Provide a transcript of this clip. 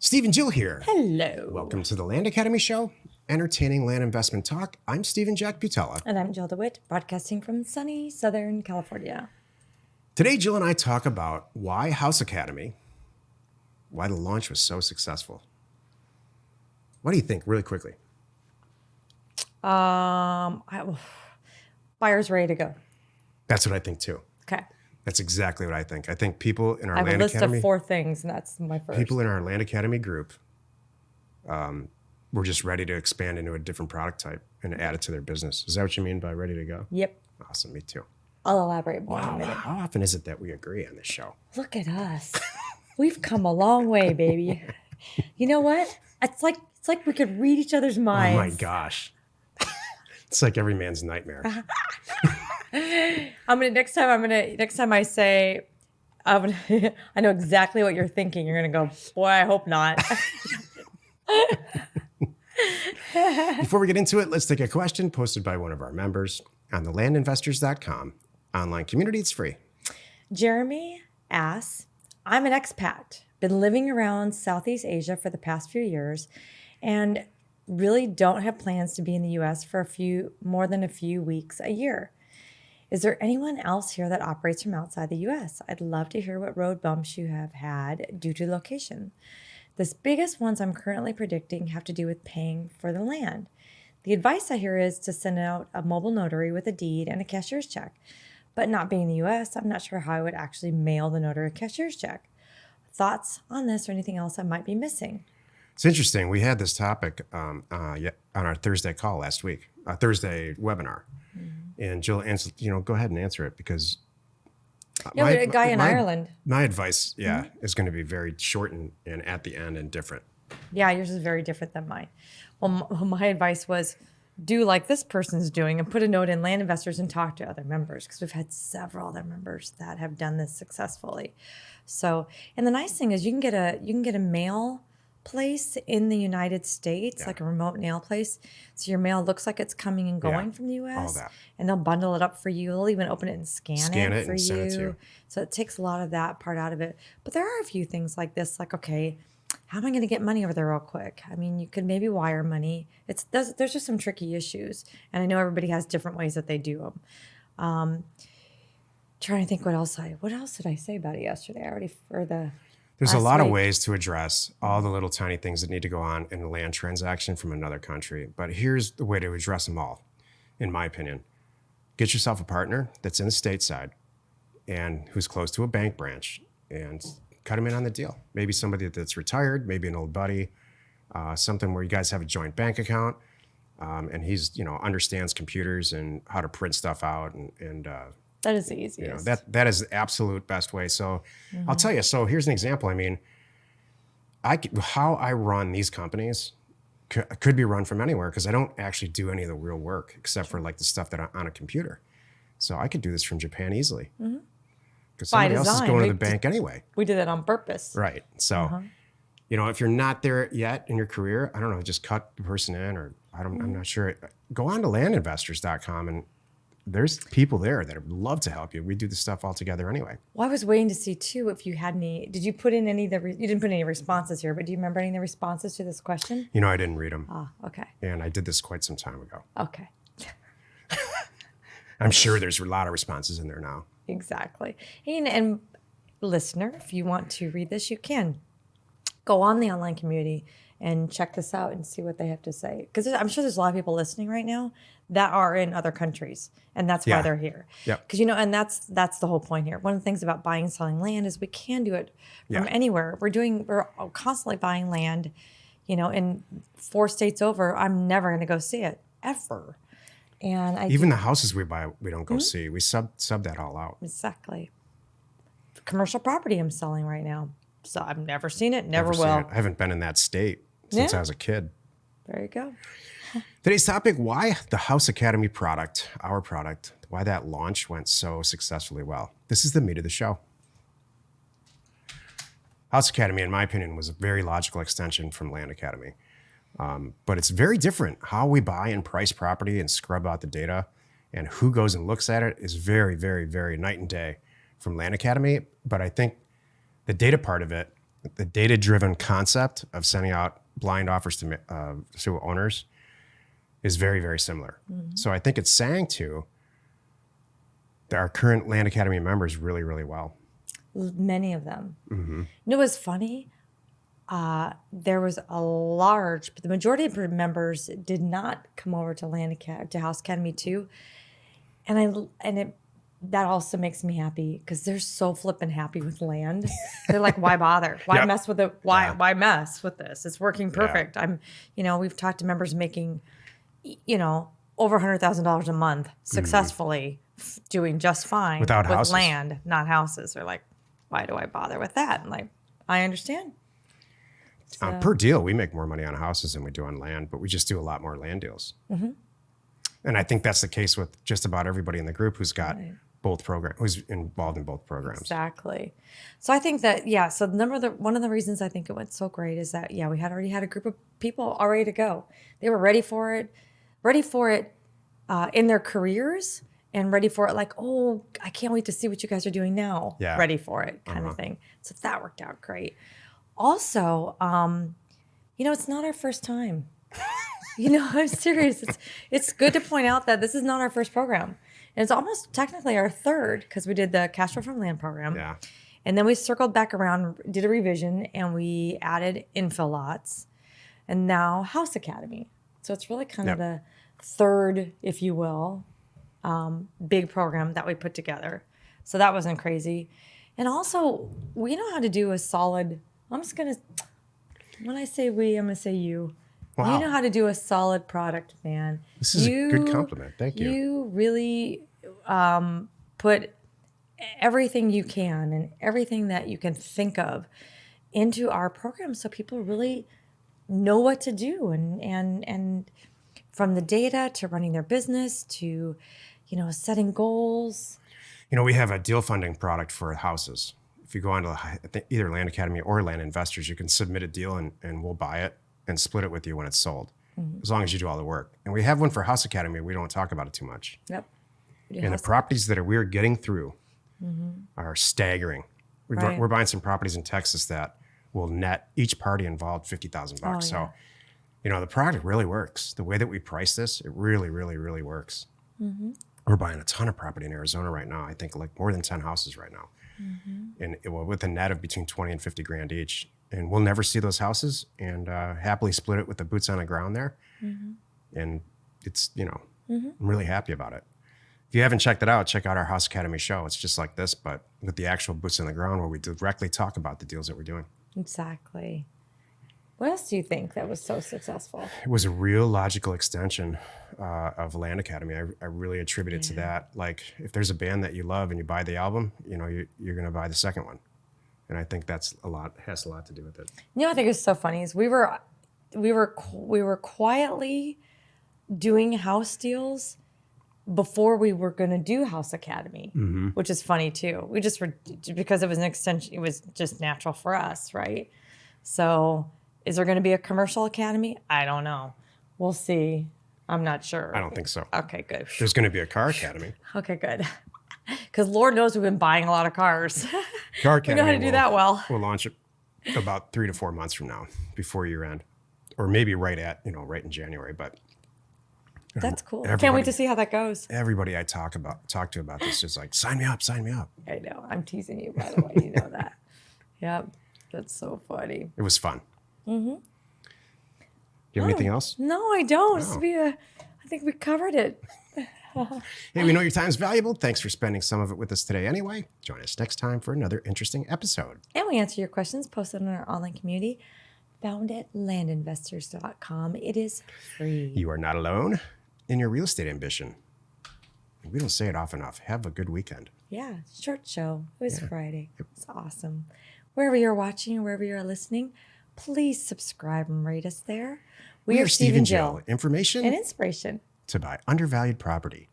Steve and Jill here. Hello. Welcome to the Land Academy Show, entertaining land investment talk. I'm Steve and Jack Butella. And I'm Jill DeWitt, broadcasting from sunny Southern California. Today, Jill and I talk about why HouseAcademy, why the launch was so successful. What do you think, really quickly? Buyer's ready to go. That's what I think too. Okay. That's exactly what I think. I think people in our I have a Land list Academy, of 4 things, and that's my first. people in our Land Academy group, were just ready to expand into a different product type and add it to their business. Is that what you mean by ready to go? Yep. Awesome, me too. I'll elaborate more in a Wow, minute. how often is it that we agree on this show? Look at us. We've come a long way, baby. You know what? It's like we could read each other's minds. Oh my gosh. It's like every man's nightmare. Next time I say, I know exactly what you're thinking. You're going to go, boy, I hope not. Before we get into it, let's take a question posted by one of our members on the landinvestors.com online community. It's free. Jeremy asks, I'm an expat, been living around Southeast Asia for the past few years, and really don't have plans to be in the U.S. for more than a few weeks a year. Is there anyone else here that operates from outside the U.S.? I'd love to hear what road bumps you have had due to location. The biggest ones I'm currently predicting have to do with paying for the land. The advice I hear is to send out a mobile notary with a deed and a cashier's check. But not being in the U.S., I'm not sure how I would actually mail the notary a cashier's check. Thoughts on this or anything else I might be missing? It's interesting. We had this topic on our Thursday call last week, Thursday webinar. Mm-hmm. And Jill, go ahead and answer it because we had a guy in Ireland. My advice, is going to be very short and at the end and different. Yeah, yours is very different than mine. Well, my advice was do like this person's doing and put a note in Land Investors and talk to other members because we've had several other members that have done this successfully. So, and the nice thing is you can get a mail place in the United States, like a remote mail place. So your mail looks like it's coming and going from the U.S. All that. And they'll bundle it up for you. They'll even open it and scan it for and you. Send it to you. So it takes a lot of that part out of it. But there are a few things like this, like, okay, how am I going to get money over there real quick? I mean, you could maybe wire money. There's just some tricky issues. And I know everybody has different ways that they do them. Trying to think what else did I say about it yesterday? There's a lot of ways to address all the little tiny things that need to go on in a land transaction from another country. But here's the way to address them all, in my opinion. Get yourself a partner that's in the stateside and who's close to a bank branch and cut him in on the deal. Maybe somebody that's retired, maybe an old buddy, something where you guys have a joint bank account, and he's, understands computers and how to print stuff out and that is the easiest. That is the absolute best way. So I'll tell you. So here's an example. I mean, how I run these companies could be run from anywhere because I don't actually do any of the real work except for like the stuff that on a computer. So I could do this from Japan easily because somebody else is going to the bank anyway. We did that on purpose. Right. So, if you're not there yet in your career, I don't know, just cut the person in or I'm not sure. Go on to landinvestors.com and there's people there that would love to help you. We do the stuff all together anyway. Well, I was waiting to see too if you had any. Did you put in any of you didn't put any responses here, but do you remember any of the responses to this question? I didn't read them. Oh, okay. And I did this quite some time ago. Okay. I'm sure there's a lot of responses in there now. Exactly. And listener, if you want to read this, you can go on the online community and check this out and see what they have to say. Because I'm sure there's a lot of people listening right now that are in other countries, and that's why they're here. Because and that's the whole point here. One of the things about buying and selling land is we can do it from anywhere. We're constantly buying land, in 4 states over. I'm never going to go see it ever. And even the houses we buy, we don't go see. We sub that all out. Exactly. Commercial property I'm selling right now, so I've never seen it. Never will. I haven't been in that state since I was a kid. There you go. Today's topic, why the HouseAcademy product, our product, why that launch went so successfully well. This is the meat of the show. HouseAcademy, in my opinion, was a very logical extension from Land Academy. But it's very different. How we buy and price property and scrub out the data and who goes and looks at it is very, very, very night and day from Land Academy. But I think the data part of it the data-driven concept of sending out blind offers to owners is very, very similar. So I think it's saying to our current Land Academy members really, really well. Many of them. You know what's funny? There was but the majority of members did not come over to House Academy 2. That also makes me happy because they're so flippin' happy with land. They're like, why bother? Why mess with it? Why mess with this? It's working perfect. We've talked to members making, over $100,000 a month successfully, doing just fine Without with houses. land, not houses. They're like, why do I bother with that? And like, I understand. Per deal, we make more money on houses than we do on land, but we just do a lot more land deals. And I think that's the case with just about everybody in the group who's got both programs, who's involved in both programs. Exactly. So I think that, so one of the reasons I think it went so great is that, we had already had a group of people all ready to go. They were ready for it in their careers and ready for it. Like, oh, I can't wait to see what you guys are doing now. Yeah. Ready for it kind of thing. So that worked out great. Also, it's not our first time. I'm serious. It's good to point out that this is not our first program. And it's almost technically our third because we did the Cash Flow from Land program. Yeah. And then we circled back around, did a revision, and we added infill lots. And now House Academy. So it's really kind of the third, if you will, big program that we put together. So that wasn't crazy. And also, we know how to do a solid, when I say we, I'm going to say you. Wow. You know how to do a solid product, man. This is a good compliment. Thank you. You really put everything you can and everything that you can think of into our program so people really know what to do. And from the data to running their business to, setting goals. We have a deal funding product for houses. If you go onto either Land Academy or Land Investors, you can submit a deal and we'll buy it and split it with you when it's sold, as long as you do all the work. And we have one for House Academy. We don't talk about it too much. Yep. And the properties that we're getting through are staggering. We're buying some properties in Texas that will net each party involved $50,000. Oh, yeah. So, the product really works. The way that we price this, it really, really, really works. We're buying a ton of property in Arizona right now. I think like more than 10 houses right now. And with a net of between 20 and 50 grand each. And we'll never see those houses and happily split it with the boots on the ground there. And it's, I'm really happy about it. If you haven't checked it out, check out our House Academy show. It's just like this, but with the actual boots on the ground where we directly talk about the deals that we're doing. Exactly. What else do you think that was so successful? It was a real logical extension of Land Academy. I really attribute it to that. Like if there's a band that you love and you buy the album, you're going to buy the second one. And I think has a lot to do with it. I think it's so funny is we were quietly doing house deals before we were going to do House Academy, which is funny too. We just were, because it was an extension, it was just natural for us, right? So is there going to be a commercial academy? I don't know. We'll see. I'm not sure. I don't think so. Okay, good. There's going to be a car academy. Okay, good. Because Lord knows we've been buying a lot of cars. Car academy. We know how to do that well. We'll launch it about 3 to 4 months from now, before year end, or maybe right in January. But that's cool. Can't wait to see how that goes. Everybody I talk to about this is like, sign me up. I know. I'm teasing you, by the way. You know that. Yep. That's so funny. It was fun. Do you have anything else? No, I don't. I think we covered it. Hey, we know your time is valuable. Thanks for spending some of it with us today anyway. Join us next time for another interesting episode. And we answer your questions posted on our online community found at landinvestors.com. It is free. You are not alone in your real estate ambition. We don't say it often enough. Have a good weekend. Yeah, short show. It was Friday. It's awesome. Wherever you're watching or wherever you're listening, please subscribe and rate us there. We are Steve and Jill. Information and inspiration to buy undervalued property.